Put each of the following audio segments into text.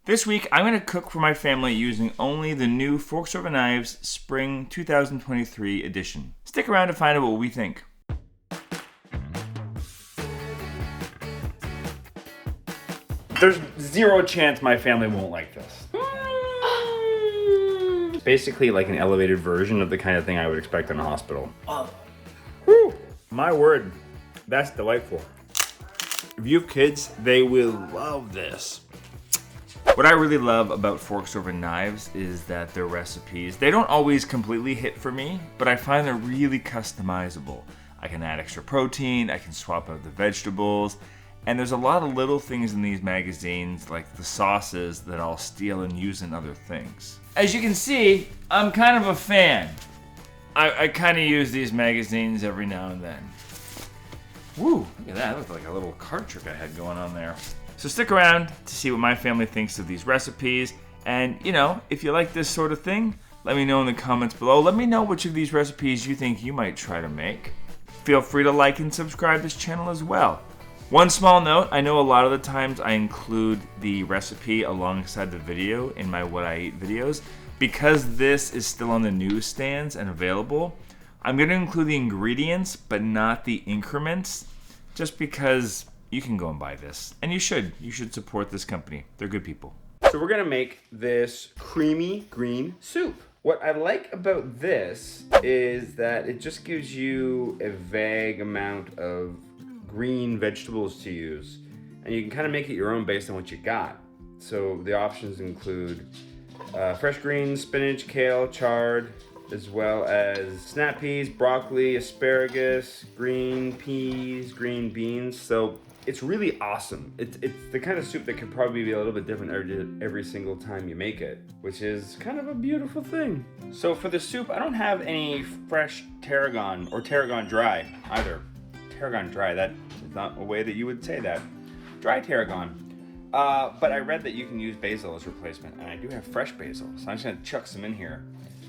This week, I'm going to cook for my family using only the new Forks Over Knives Spring 2023 edition. Stick around to find out what we think. There's zero chance my family won't like this. It's basically like an elevated version of the kind of thing I would expect in a hospital. Whew. My word, that's delightful. If you have kids, they will love this. What I really love about Forks Over Knives is that their recipes, they don't always completely hit for me, but I find they're really customizable. I can add extra protein, I can swap out the vegetables, and there's a lot of little things in these magazines, like the sauces, that I'll steal and use in other things. As you can see, I'm kind of a fan. I kind of use these magazines every now and then. Woo, look at that, that looked like a little card trick I had going on there. So stick around to see what my family thinks of these recipes. And, you know, if you like this sort of thing, let me know in the comments below. Let me know which of these recipes you think you might try to make. Feel free to like and subscribe this channel as well. One small note, I know a lot of the times I include the recipe alongside the video in my What I Eat videos. Because this is still on the newsstands and available, I'm going to include the ingredients, but not the increments, just because you can go and buy this. And you should. You should support this company. They're good people. So we're gonna make this creamy green soup. What I like about this is that it just gives you a vague amount of green vegetables to use. And you can kind of make it your own based on what you got. So the options include fresh greens, spinach, kale, chard, as well as snap peas, broccoli, asparagus, green peas, green beans. So it's really awesome. It's the kind of soup that could probably be a little bit different every single time you make it, which is kind of a beautiful thing. So for the soup, I don't have any fresh tarragon or tarragon dry either. Tarragon dry, that is not a way that you would say that. Dry tarragon. But I read that you can use basil as replacement, and I do have fresh basil, so I'm just gonna chuck some in here,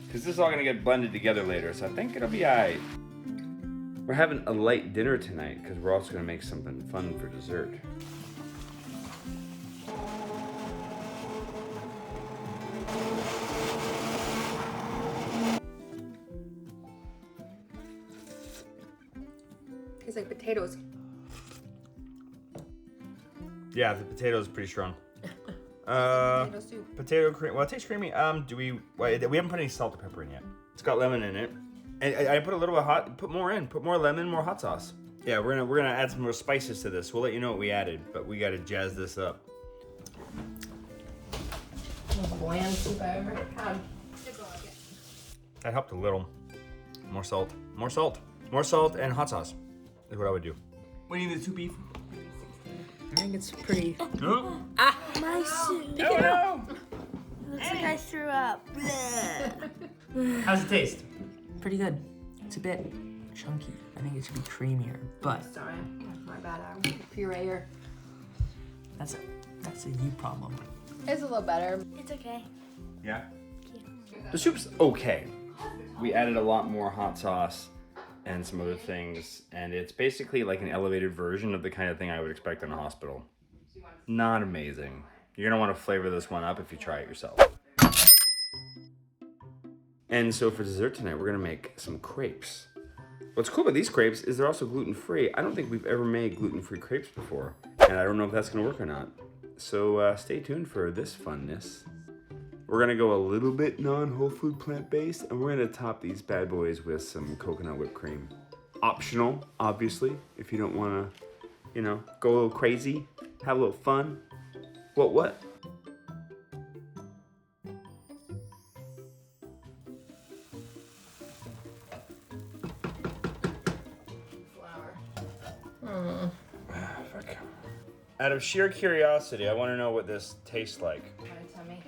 because this is all gonna get blended together later, so I think it'll be alright. We're having a light dinner tonight because we're also going to make something fun for dessert. Tastes like potatoes. Yeah, the potato is pretty strong. Potato soup. Potato cream. Well, it tastes creamy. We haven't put any salt or pepper in yet. It's got lemon in it. And I put a little bit hot, put more in, put more lemon, more hot sauce. Yeah, we're gonna add some more spices to this. We'll let you know what we added, but we gotta jazz this up. Most bland soup I ever had. That helped a little. More salt, more salt, more salt, and hot sauce is what I would do. What do you need the soup beef? I think it's pretty. Oh. My soup. No! Looks like I threw up. How's it taste? Pretty good. It's a bit chunky. I think it should be creamier, but Sorry, that's my bad. I'm pureer. that's a you problem. It's a little better. It's okay. Yeah? The soup's okay. We added a lot more hot sauce and some other things, and it's basically like an elevated version of the kind of thing I would expect in a hospital. Not amazing. You're gonna want to flavor this one up if you try it yourself. And so for dessert tonight, we're gonna make some crepes. What's cool about these crepes is they're also gluten-free. I don't think we've ever made gluten-free crepes before, and I don't know if that's gonna work or not. So stay tuned for this funness. We're gonna go a little bit non-whole food plant-based, and we're gonna top these bad boys with some coconut whipped cream. Optional, obviously, if you don't wanna, you know, go a little crazy, have a little fun. What? Out of sheer curiosity, I want to know what this tastes like. Tummy.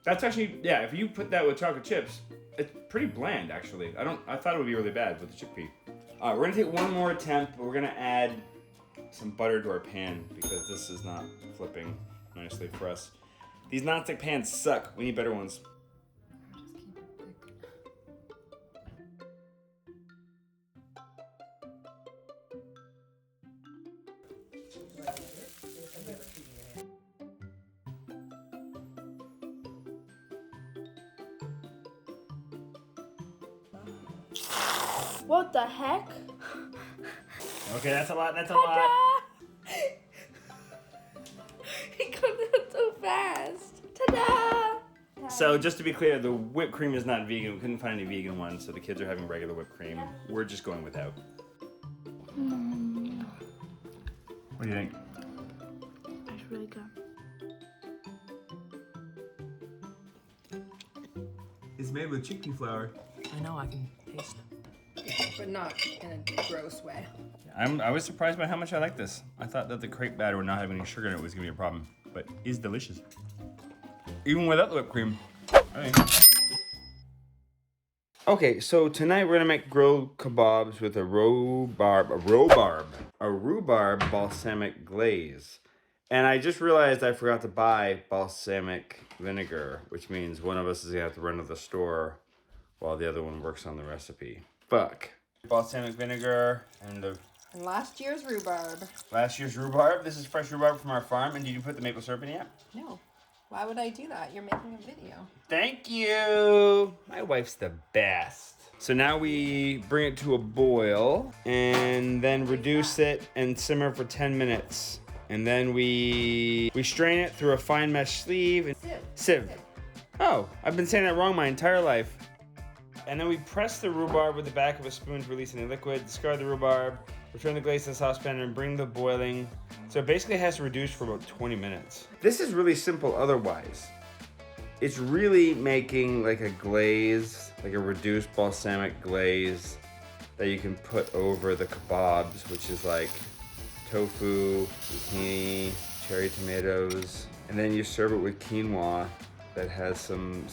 That's actually, yeah, if you put that with chocolate chips, it's pretty bland, actually. I thought it would be really bad with the chickpea. All right, we're gonna take one more attempt, but we're gonna add some butter to our pan because this is not flipping nicely for us. These nonstick pans suck. We need better ones. What the heck? Okay, that's a lot. That's a Ta-da! It comes out so fast. Ta-da! So just to be clear, the whipped cream is not vegan. We couldn't find any vegan ones, so the kids are having regular whipped cream. We're just going without. What do you think? It's really good. It's made with chickpea flour. I know, I can taste it. But not in a gross way. I was surprised by how much I like this. I thought that the crepe batter would not have any sugar in it was gonna be a problem, but it's delicious. Even without the whipped cream. Okay, so tonight we're gonna make grilled kebabs with a rhubarb balsamic glaze. And I just realized I forgot to buy balsamic vinegar, which means one of us is gonna have to run to the store while the other one works on the recipe. Fuck. Balsamic vinegar and And last year's rhubarb. last year's rhubarb. This is fresh rhubarb from our farm. And did you put the maple syrup in yet? No. Why would I do that? You're making a video. Thank you. My wife's the best. So now we bring it to a boil and then reduce it and simmer for 10 minutes. And then we strain it through a fine mesh sleeve. And sieve. Oh, I've been saying that wrong my entire life. And then we press the rhubarb with the back of a spoon to release any liquid. Discard the rhubarb. Return the glaze to the saucepan and bring the boiling. So it basically has to reduce for about 20 minutes. This is really simple otherwise. It's really making like a glaze, like a reduced balsamic glaze that you can put over the kebabs, which is like tofu, zucchini, cherry tomatoes. And then you serve it with quinoa that has some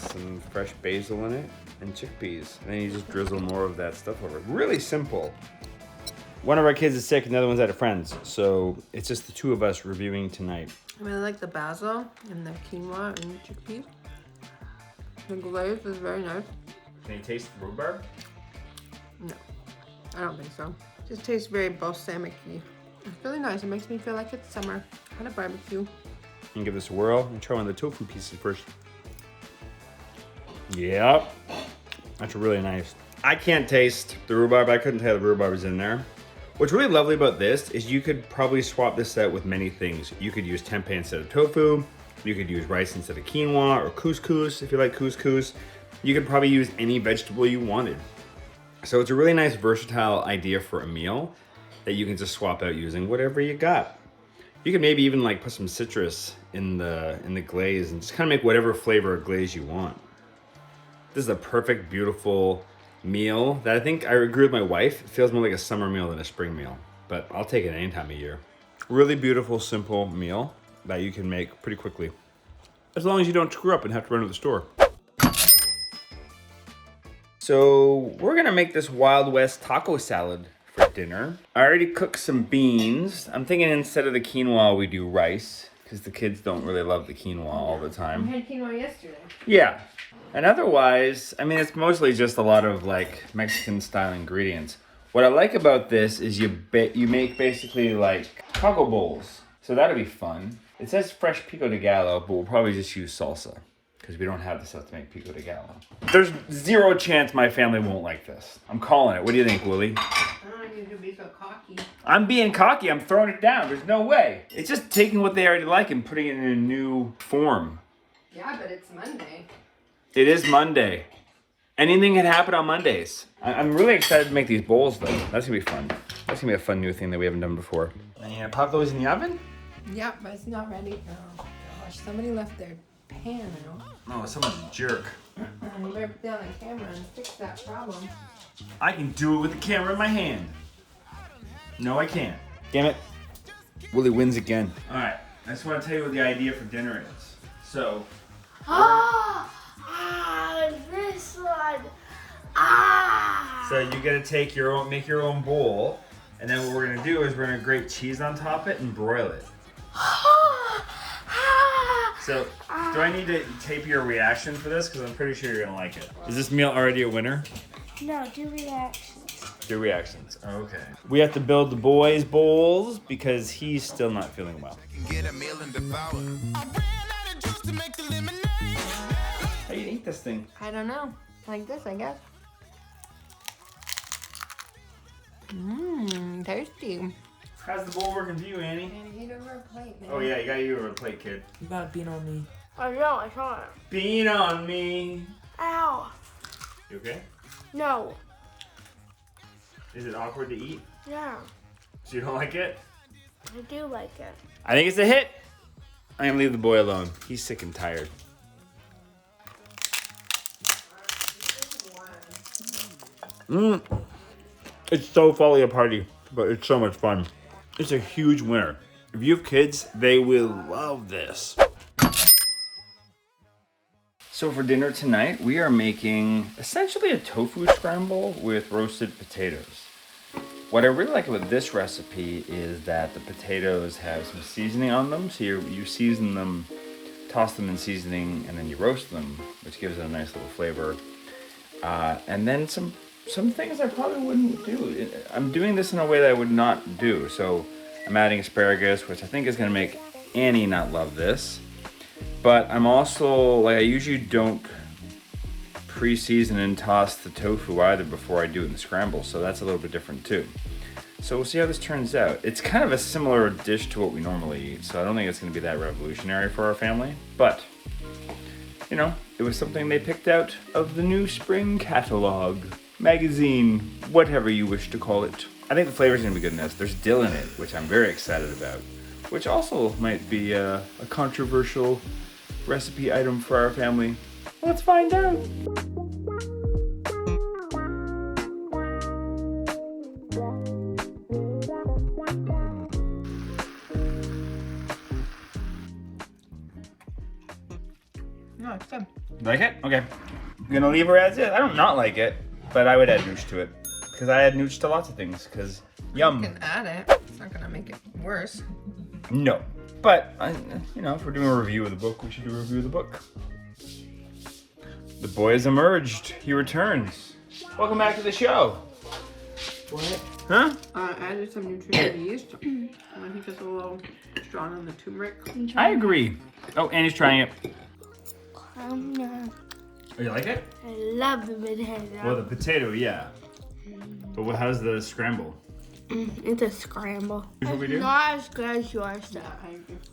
fresh basil in it and chickpeas. And then you just drizzle more of that stuff over it. Really simple. One of our kids is sick and the other one's at a friend's, so it's just the two of us reviewing tonight. I really like the basil and the quinoa and the chickpeas. The glaze is very nice. Can you taste the rhubarb? No, I don't think so. It just tastes very balsamic-y. It's really nice. It makes me feel like it's summer at a barbecue. And give this a whirl and try one of the tofu pieces first. Yep, that's really nice. I can't taste the rhubarb. I couldn't tell the rhubarb is in there. What's really lovely about this is you could probably swap this out with many things. You could use tempeh instead of tofu. You could use rice instead of quinoa or couscous if you like couscous. You could probably use any vegetable you wanted. So it's a really nice versatile idea for a meal that you can just swap out using whatever you got. You could maybe even like put some citrus in the glaze and just kind of make whatever flavor of glaze you want. This is a perfect, beautiful meal that I think I agree with my wife. It feels more like a summer meal than a spring meal, but I'll take it any time of year. Really beautiful, simple meal that you can make pretty quickly. As long as you don't screw up and have to run to the store. So we're gonna make this Wild West taco salad for dinner. I already cooked some beans. I'm thinking instead of the quinoa, we do rice because the kids don't really love the quinoa all the time. I had quinoa yesterday. Yeah. And otherwise, I mean, it's mostly just a lot of like Mexican style ingredients. What I like about this is you make basically like taco bowls. So that'll be fun. It says fresh pico de gallo, but we'll probably just use salsa because we don't have the stuff to make pico de gallo. There's zero chance my family won't like this. I'm calling it. What do you think, Willie? I don't want you to be so cocky. I'm being cocky. I'm throwing it down. There's no way. It's just taking what they already like and putting it in a new form. Yeah, but it's Monday. It is Monday. Anything can happen on Mondays. I'm really excited to make these bowls though. That's gonna be fun. That's gonna be a fun new thing that we haven't done before. And you gonna pop those in the oven? Yeah, but it's not ready. Oh gosh, somebody left their pan out. Oh, someone's a jerk. You better put that on camera and fix that problem. I can do it with the camera in my hand. No, I can't. Damn it. Willie wins again. All right, I just want to tell you what the idea for dinner is. So. This one. So you gotta take your own, make your own bowl, and then what we're gonna do is we're gonna grate cheese on top of it and broil it. So, do I need to tape your reaction for this? Because I'm pretty sure you're gonna like it. Is this meal already a winner? No, do reactions. Do reactions. Okay. We have to build the boys' bowls because he's still not feeling well. How do you eat this thing? I don't know. Like this, I guess. Mmm, tasty. How's the bowl working for you, Annie? And eat over a plate, man. Oh yeah, you gotta eat over a plate, kid. You got bean on me. I know, I saw it. Bean on me. Ow. You okay? No. Is it awkward to eat? Yeah. So you don't like it? I do like it. I think it's a hit. I'm gonna leave the boy alone. He's sick and tired. Mmm. It's so folly a party, but it's so much fun. It's a huge winner. If you have kids, they will love this. So for dinner tonight, we are making essentially a tofu scramble with roasted potatoes. What I really like about this recipe is that the potatoes have some seasoning on them. So you season them, toss them in seasoning, and then you roast them, which gives it a nice little flavor. And then some things I probably wouldn't do. I'm doing this in a way that I would not do. So I'm adding asparagus, which I think is gonna make Annie not love this. But I'm also, like, I usually don't pre-season and toss the tofu either before I do it in the scramble, so that's a little bit different too. So we'll see how this turns out. It's kind of a similar dish to what we normally eat, so I don't think it's gonna be that revolutionary for our family, but, you know, it was something they picked out of the new spring catalog, magazine, whatever you wish to call it. I think the flavor's gonna be good in this. There's dill in it, which I'm very excited about, which also might be a controversial recipe item for our family. Let's find out. No, it's good. Like it? Okay. I'm gonna leave her as is. I don't not like it, but I would add nooch to it. Because I add nooch to lots of things, because yum. You can add it. It's not gonna make it worse. No. But, you know, if we're doing a review of the book, we should do a review of the book. The boy has emerged. He returns. Welcome back to the show. What? Huh? I added some nutritional yeast. I think it's a little strong on the turmeric. I agree. Oh, Annie's trying it. No. Oh, you like it? I love the potato. Well, the potato, yeah. But how's the scramble? It's a scramble. Here's what we do. It's not as good as yours though.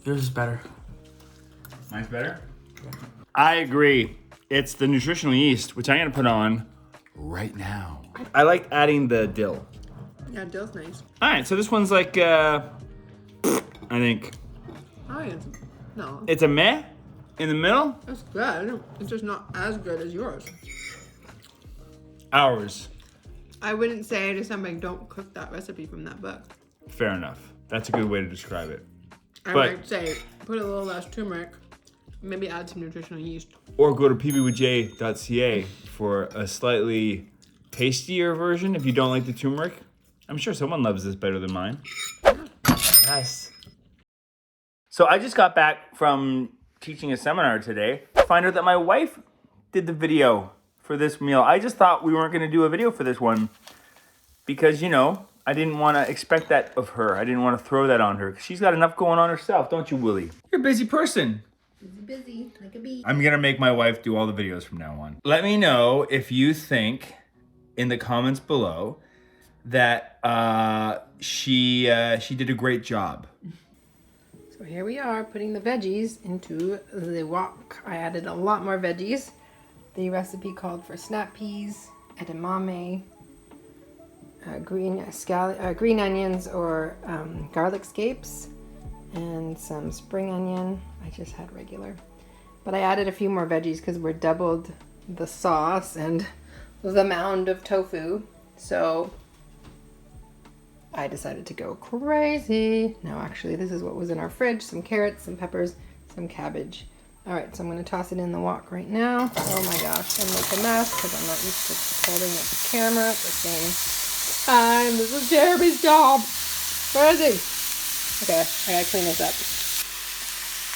Yours is better. Mine's better? I agree. It's the nutritional yeast, which I'm gonna put on right now. I like adding the dill. Yeah, dill's nice. All right, so this one's like, I think Oh, yeah. No, it's a meh in the middle. it's good. It's just not as good as yours. Ours. I wouldn't say to somebody, don't cook that recipe from that book. Fair enough. That's a good way to describe it. I But- might say, put a little less turmeric, maybe add some nutritional yeast. Or go to pbwj.ca for a slightly tastier version if you don't like the turmeric. I'm sure someone loves this better than mine. Yes. So I just got back from teaching a seminar today. Find out that my wife did the video for this meal. I just thought we weren't going to do a video for this one because, you know, I didn't want to expect that of her. I didn't want to throw that on her. She's got enough going on herself, don't you, Willie? You're a busy person. Busy, like a bee. I'm going to make my wife do all the videos from now on. Let me know if you think in the comments below that she did a great job. So here we are putting the veggies into the wok. I added a lot more veggies. The recipe called for snap peas, edamame, green onions or garlic scapes, and some spring onion. I just had regular. But I added a few more veggies because we're doubled the sauce and the mound of tofu. So I decided to go crazy. No, actually, this is what was in our fridge. Some carrots, some peppers, some cabbage. All right, so I'm gonna toss it in the wok right now. Oh my gosh, I'm make a mess because I'm not used to holding the camera at the same time. This is Jeremy's job. Where is he? Okay, I gotta clean this up.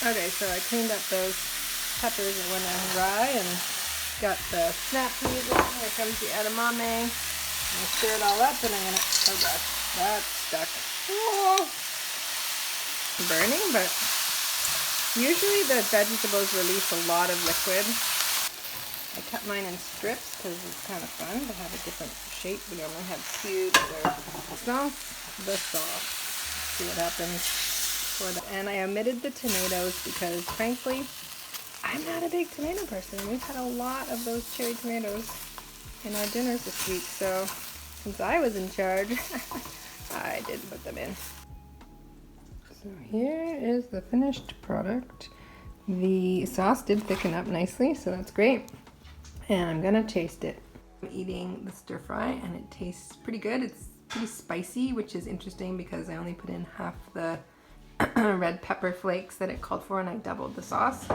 Okay, so I cleaned up those peppers that went awry and got the snap peas in. Here comes the edamame. I'm gonna stir it all up and I'm gonna, oh gosh, that's stuck. Oh, burning, but usually the vegetables release a lot of liquid. I cut mine in strips because it's kind of fun to have a different shape. We normally have cubes or the sauce. See what happens. And I omitted the tomatoes because, frankly, I'm not a big tomato person. We've had a lot of those cherry tomatoes in our dinners this week, so since I was in charge, I did put them in. So here is the finished product. The sauce did thicken up nicely, so that's great. And I'm gonna taste it. I'm eating the stir fry and it tastes pretty good. It's pretty spicy, which is interesting because I only put in half the red pepper flakes that it called for and I doubled the sauce.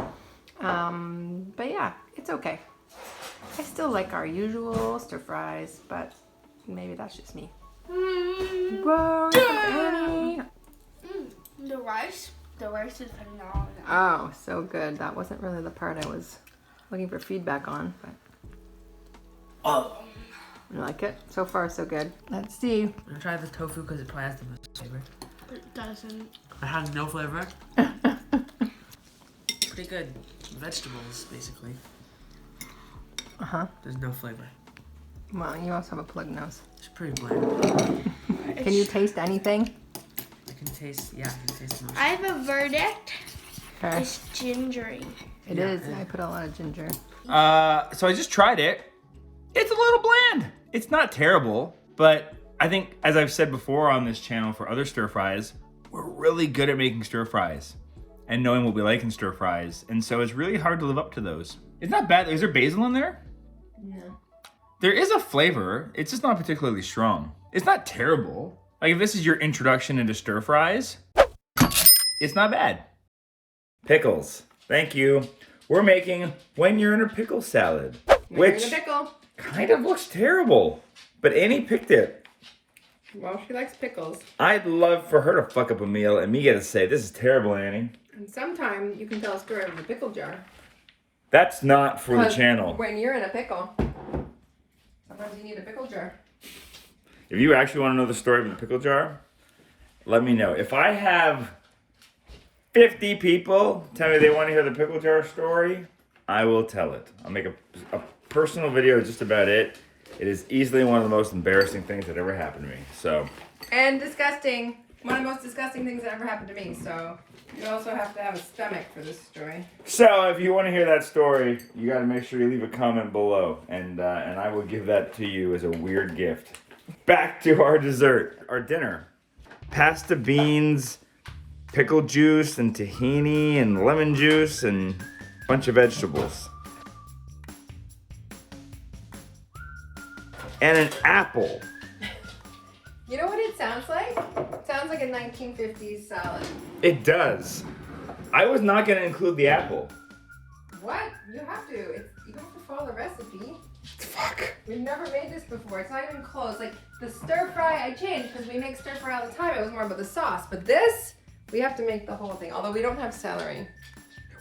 But yeah, it's okay. I still like our usual stir fries, but maybe that's just me. Whoa, Annie. The rice is phenomenal. Oh, so good. That wasn't really the part I was looking for feedback on, but I like it. So far, so good. Let's see. I'm gonna try the tofu because it probably has the most flavor. It doesn't. It has no flavor. Pretty good. Vegetables, basically. Uh-huh. There's no flavor. Well, you also have a plug nose. It's pretty bland. Can you taste anything? I can taste most. I have a verdict. Okay. It's gingery. It is. I put a lot of ginger. So I just tried it. It's a little bland. It's not terrible, but I think, as I've said before on this channel for other stir fries, we're really good at making stir fries and knowing what we like in stir fries. And so it's really hard to live up to those. It's not bad. Is there basil in there? No. There is a flavor. It's just not particularly strong. It's not terrible. Like if this is your introduction into stir fries, it's not bad. Pickles. Thank you. We're making when you're in a pickle salad, which Pickle. kind of looks terrible. But Annie picked it. Well, she likes pickles. I'd love for her to fuck up a meal and me get to say, this is terrible, Annie. And sometime you can tell a story with a pickle jar. That's not for the 'Cause channel. When you're in a pickle, sometimes you need a pickle jar. If you actually want to know the story of the pickle jar, let me know. If I have 50 people tell me they want to hear the pickle jar story, I will tell it. I'll make a personal video just about it. It is easily one of the most embarrassing things that ever happened to me. So. And disgusting. One of the most disgusting things that ever happened to me. So you also have to have a stomach for this story. So if you want to hear that story, you got to make sure you leave a comment below, and I will give that to you as a weird gift. Back to our dessert, our dinner. Pasta beans, pickle juice, and tahini, and lemon juice, and a bunch of vegetables. And an apple. You know what it sounds like? It sounds like a 1950s salad. It does. I was not going to include the apple. What? You have to. You have to follow the recipe. Fuck. We've never made this before. It's not even close. Like the stir fry, I changed because we make stir fry all the time. It was more about the sauce. But this, we have to make the whole thing. Although we don't have celery.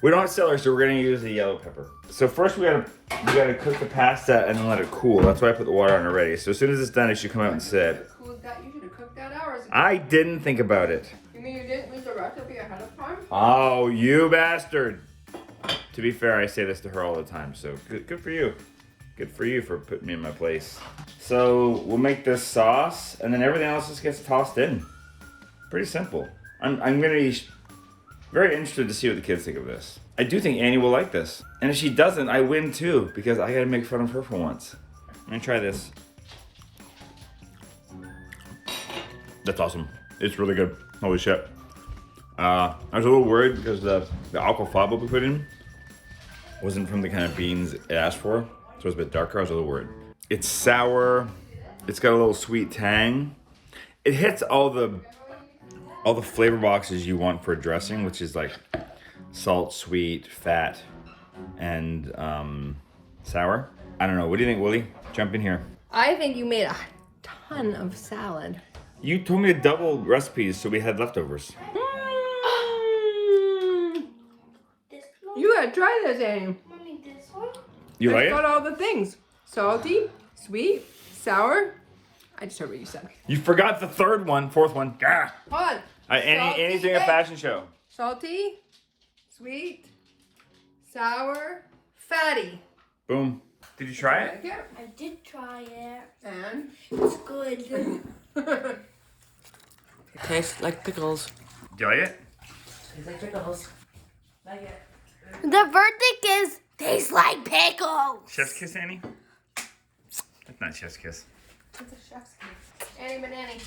We don't have celery, so we're gonna use the yellow pepper. So first we gotta cook the pasta and then let it cool. That's why I put the water on already. So as soon as it's done, it should come out and sit. You should have cooked that hours ago. I didn't think about it. You mean you didn't read the recipe ahead of time? Oh, you bastard. To be fair, I say this to her all the time, so good for you. Good for you for putting me in my place. So we'll make this sauce, and then everything else just gets tossed in. Pretty simple. I'm gonna be very interested to see what the kids think of this. I do think Annie will like this. And if she doesn't, I win too, because I gotta make fun of her for once. I'm gonna try this. That's awesome. It's really good. Holy shit. I was a little worried because the aquafaba we put in wasn't from the kind of beans it asked for. So it's a bit darker. I was a little worried. It's sour. It's got a little sweet tang. It hits all the flavor boxes you want for a dressing, which is like salt, sweet, fat, and sour. I don't know. What do you think, Willie? Jump in here. I think you made a ton of salad. You told me to double recipes, so we had leftovers. You gotta try this, Annie. Mommy, this one? You like It's got it? all the things. Salty, sweet, sour. I just heard what you said. You forgot the fourth one. Gah. Hold on. Annie's doing a fashion show. Salty, sweet, sour, fatty. Boom. Did you try it? Yeah. I did try it. And? It's good. It tastes like pickles. Do you like it? Tastes like pickles. Like it. The verdict is tastes like pickles. Chef's kiss, Annie? That's not chef's kiss. It's a chef's kiss. Annie Banani.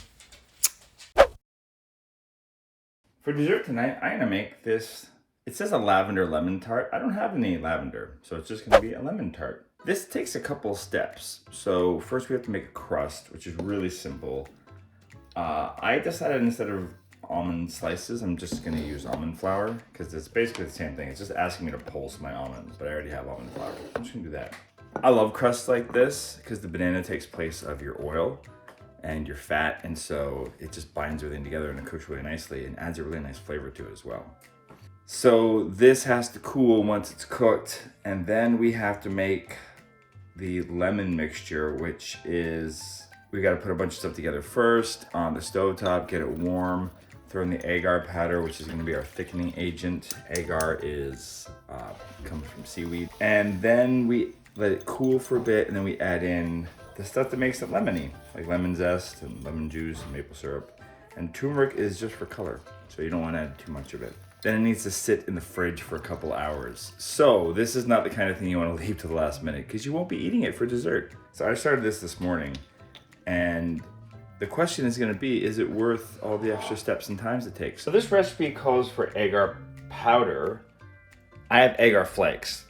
For dessert tonight, I'm gonna make this. It says a lavender lemon tart. I don't have any lavender, so it's just gonna be a lemon tart. This takes a couple steps. So first we have to make a crust, which is really simple. I decided instead of almond slices, I'm just gonna use almond flour because it's basically the same thing. It's just asking me to pulse my almonds, but I already have almond flour. I'm just gonna do that. I love crusts like this because the banana takes place of your oil and your fat, and so it just binds everything together and it cooks really nicely and adds a really nice flavor to it as well. So this has to cool once it's cooked, and then we have to make the lemon mixture, which is, we gotta put a bunch of stuff together first on the stovetop, get it warm, throw in the agar powder, which is gonna be our thickening agent. Agar is, comes from seaweed. And then we let it cool for a bit, and then we add in the stuff that makes it lemony, like lemon zest and lemon juice and maple syrup. And turmeric is just for color, so you don't wanna add too much of it. Then it needs to sit in the fridge for a couple hours. So this is not the kind of thing you wanna leave to the last minute because you won't be eating it for dessert. So I started this morning, and the question is gonna be, is it worth all the extra steps and times it takes? So this recipe calls for agar powder. I have agar flakes.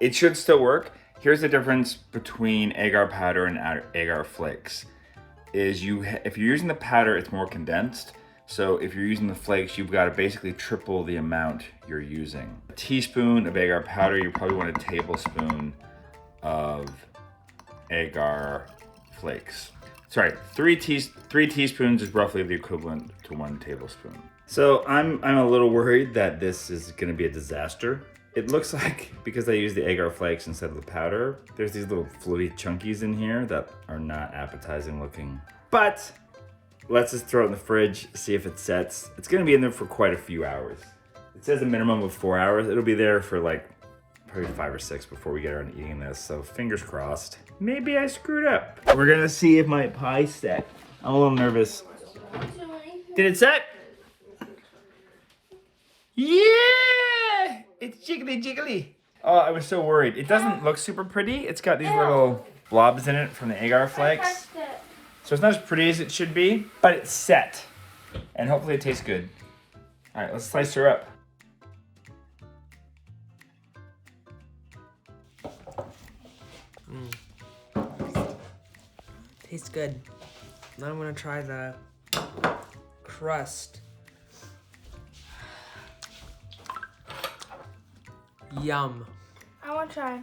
It should still work. Here's the difference between agar powder and agar flakes. Is if you're using the powder, it's more condensed. So if you're using the flakes, you've got to basically triple the amount you're using. A teaspoon of agar powder, you probably want a tablespoon of agar flakes. Sorry, three teaspoons is roughly the equivalent to 1 tablespoon. So I'm a little worried that this is gonna be a disaster. It looks like, because I use the agar flakes instead of the powder, there's these little floaty chunkies in here that are not appetizing looking. But let's just throw it in the fridge, see if it sets. It's gonna be in there for quite a few hours. It says a minimum of 4 hours. It'll be there for like probably 5 or 6 before we get around to eating this. So fingers crossed. Maybe I screwed up. We're gonna see if my pie set. I'm a little nervous. Did it set? Yeah! It's jiggly jiggly. Oh, I was so worried. It doesn't look super pretty. It's got these little blobs in it from the agar flakes. So it's not as pretty as it should be, but it's set. And hopefully it tastes good. All right, let's slice her up. Tastes good. Now I'm gonna try the crust. Yum. I want to try.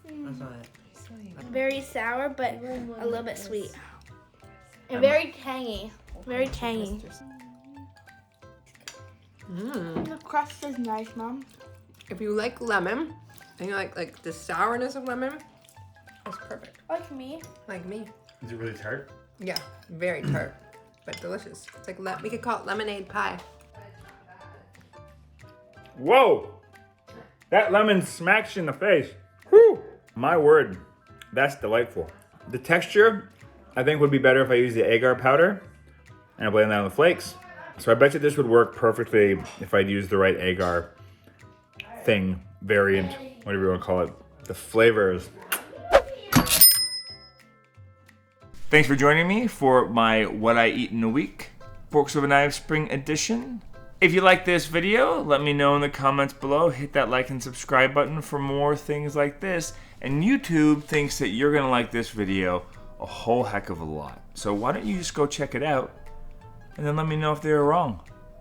That's not it. Very sour, but a little bit sweet. And very tangy. Very tangy. The crust is nice, Mom. If you like lemon, and you like the sourness of lemon, that's perfect. Like me. Like me. Is it really tart? Yeah, very tart, but delicious. It's like, we could call it lemonade pie. Whoa! That lemon smacks you in the face. Whew! My word, that's delightful. The texture, I think, would be better if I used the agar powder and I blend that on the flakes. So I bet you this would work perfectly if I'd use the right agar thing, variant, whatever you want to call it. The flavors. Thanks for joining me for my What I Eat in a Week Forks Over Knives Spring Edition. If you like this video, let me know in the comments below. Hit that like and subscribe button for more things like this. And YouTube thinks that you're gonna like this video a whole heck of a lot. So why don't you just go check it out and then let me know if they're wrong.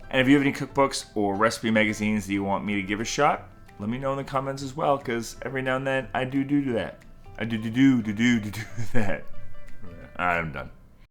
And if you have any cookbooks or recipe magazines that you want me to give a shot, let me know in the comments as well, because every now and then I do that. I do that. I'm done.